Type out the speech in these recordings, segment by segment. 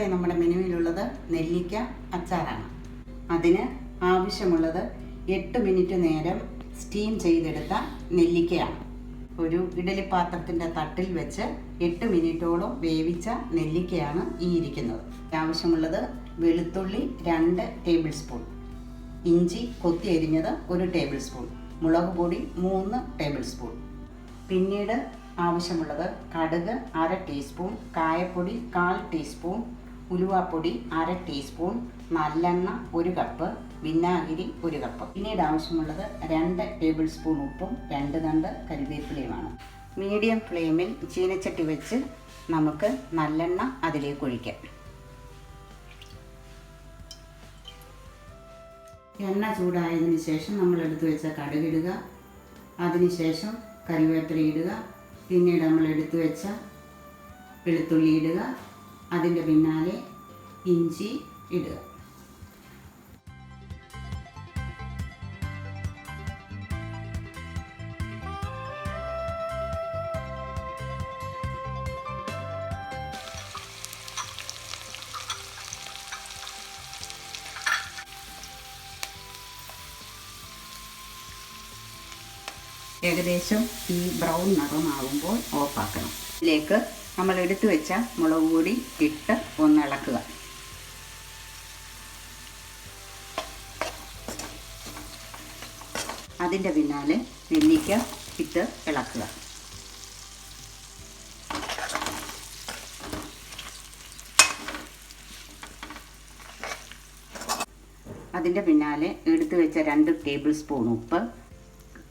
ഇന്നത്തെ നമ്മുടെ മെനുവിലുള്ളത് നെല്ലിക്ക അച്ചാറാണ്. അതിന് ആവശ്യമുള്ളത് 8 മിനിറ്റ് നേരം സ്റ്റീം ചെയ്തെടുത്ത നെല്ലിക്കയാണ്. ഒരു ഇഡലി പാത്രത്തിൻ്റെ തട്ടിൽ വെച്ച് 8 മിനിറ്റോളം വേവിച്ച നെല്ലിക്കയാണ് ഈ ഇരിക്കുന്നത്. ആവശ്യമുള്ളത് വെളുത്തുള്ളി 2 ടേബിൾ സ്പൂൺ, ഇഞ്ചി കൊത്തി അരിഞ്ഞത് 1 ടേബിൾ സ്പൂൺ, മുളക് പൊടി 3 ടേബിൾ സ്പൂൺ. പിന്നീട് ആവശ്യമുള്ളത് കടുക് 1/2 ടീസ്പൂൺ, കായപ്പൊടി 1/4 ടീസ്പൂൺ, ഉലുവാപ്പൊടി 1/2 ടീസ്പൂൺ, നല്ലെണ്ണ 1 കപ്പ്, വിനാഗിരി 1 കപ്പ്. പിന്നീട് ആവശ്യമുള്ളത് 2 ടേബിൾ സ്പൂൺ ഉപ്പും 2 തണ്ട് കരിവേപ്പിലയുമാണ്. മീഡിയം ഫ്ലെയിമിൽ ചീനച്ചട്ടി വെച്ച് നമുക്ക് നല്ലെണ്ണ അതിലേക്ക് ഒഴിക്കാം. എണ്ണ ചൂടായതിനു ശേഷം നമ്മൾ എടുത്തു വെച്ച കടുകിടുക, അതിനുശേഷം കരിവേപ്പില ഇടുക, പിന്നീട് നമ്മൾ എടുത്തു വെച്ച വെളുത്തുള്ളി ഇടുക, അതിൻ്റെ പിന്നാലെ ഇഞ്ചി ഇടുക. ഏകദേശം ഈ ബ്രൗൺ നിറമാകുമ്പോൾ ഓഫാക്കണം. ഇതിലേക്ക് നമ്മൾ എടുത്തു വെച്ച മുളക് പൊടി ഇട്ട് ഒന്ന് ഇളക്കുക. അതിൻ്റെ പിന്നാലെ നെല്ലിക്ക ഇട്ട് ഇളക്കുക. അതിൻ്റെ പിന്നാലെ എടുത്തു വെച്ച 2 ടേബിൾ സ്പൂൺ ഉപ്പ്,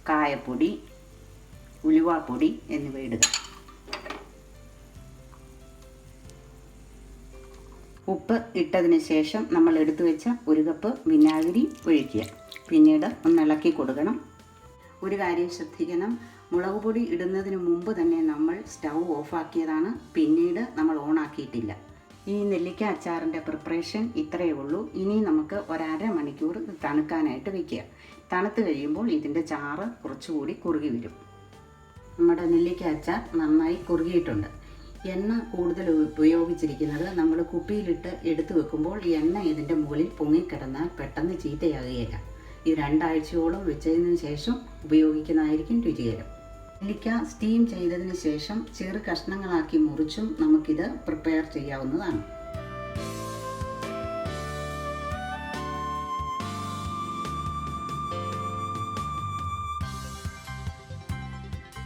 കായപ്പൊടി, ഉലുവാപ്പൊടി എന്നിവ ഇടുക. ഉപ്പ് ഇട്ടതിന് ശേഷം നമ്മൾ എടുത്തു വെച്ച 1 കപ്പ് വിനാഗിരി ഒഴിക്കുക. പിന്നീട് ഒന്ന് ഇളക്കി കൊടുക്കണം. ഒരു കാര്യം ശ്രദ്ധിക്കണം, മുളക് പൊടി ഇടുന്നതിന് മുമ്പ് തന്നെ നമ്മൾ സ്റ്റൗ ഓഫാക്കിയതാണ്, പിന്നീട് നമ്മൾ ഓണാക്കിയിട്ടില്ല. ഈ നെല്ലിക്ക അച്ചാറിൻ്റെ പ്രിപ്പറേഷൻ ഇത്രയേ ഉള്ളൂ. ഇനി നമുക്ക് 1/2 മണിക്കൂർ തണുക്കാനായിട്ട് വയ്ക്കുക. തണുത്ത് കഴിയുമ്പോൾ ഇതിൻ്റെ ചാറ് കുറച്ചുകൂടി കുറുകി വരും. നമ്മുടെ നെല്ലിക്ക അച്ചാർ നന്നായി കുറുകിയിട്ടുണ്ട്. എണ്ണ കൂടുതൽ ഉപയോഗിച്ചിരിക്കുന്നത് നമ്മൾ കുപ്പിയിലിട്ട് എടുത്തു വെക്കുമ്പോൾ എണ്ണ ഇതിൻ്റെ മുകളിൽ പൊങ്ങിക്കിടന്നാൽ പെട്ടെന്ന് ചീത്തയാകുകയില്ല. ഇത് 2 ആഴ്ചയോളം വെച്ചതിന് ശേഷം ഉപയോഗിക്കുന്നതായിരിക്കും രുചികരം. നെല്ലിക്ക സ്റ്റീം ചെയ്തതിന് ശേഷം ചെറു കഷ്ണങ്ങളാക്കി മുറിച്ചും നമുക്കിത് പ്രിപ്പയർ ചെയ്യാവുന്നതാണ്.